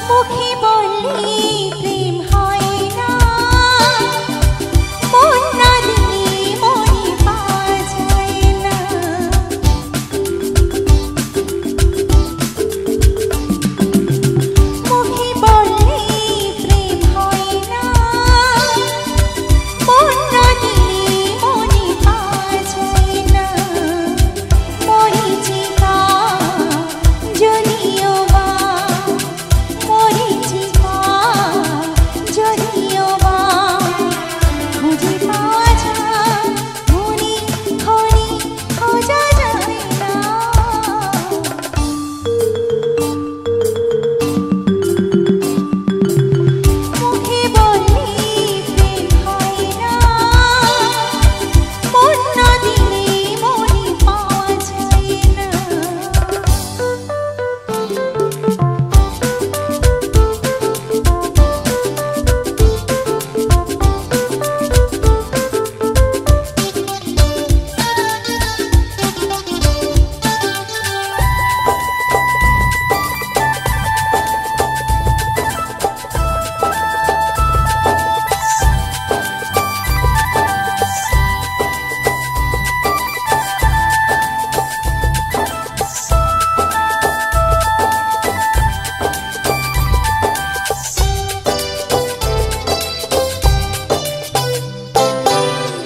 মুখে বললে প্রেম হয় না, মন না দিলে মনে পাওয়া যায় না। মুখে বললে প্রেম হয় না, মন না দিলে মনে পাওয়া যায় না। মরিচিকা যদিও বা, মরিচিকা যদিও বা খুঁজে পাওয়া যায়, মনে ধরে খোঁজা যায় না। মুখে বললে প্রেম হয় না, মন না দিলে মনে পাওয়া যায় না।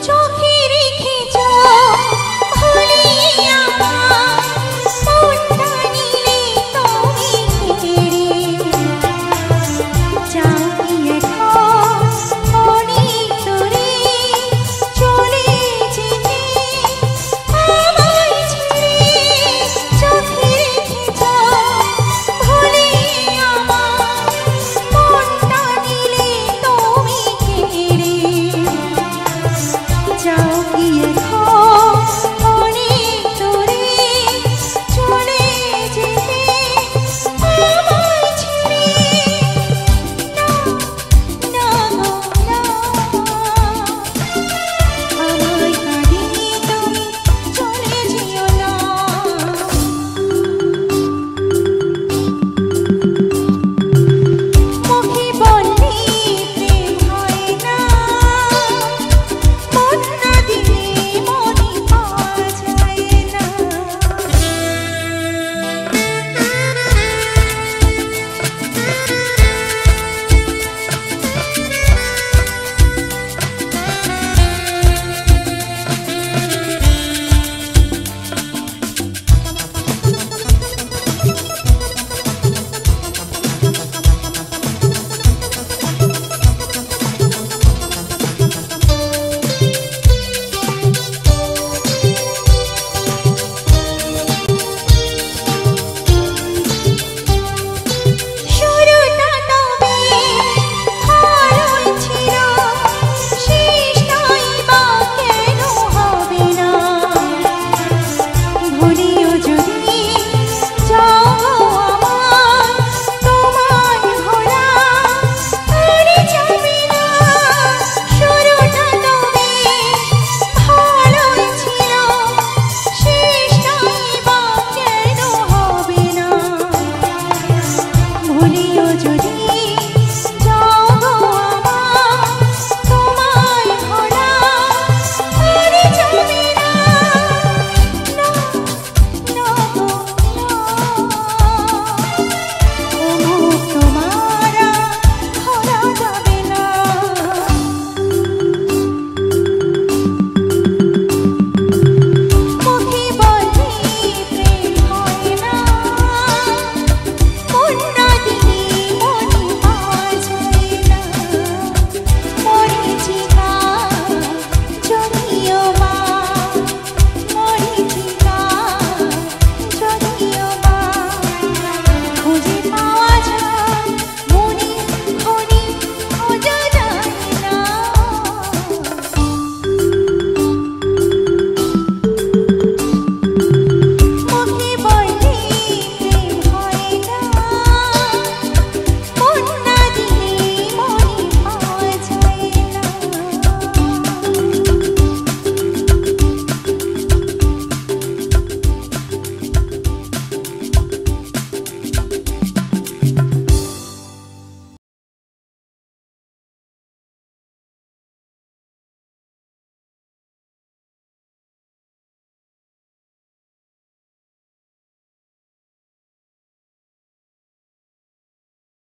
চোখে রেখেছ ভুলিয়ে আমার, মনটা নিলে তুমি কেড়ে। যাও কি এখন অনেক দূরে, চলে যেতে আমায় ছেড়ে। চোখে রেখেছ ভুলিয়ে আমার, মনটা নিলে তুমি কেড়ে। যাও কি এখন অনেক দূরে, চলে যেতে আমায়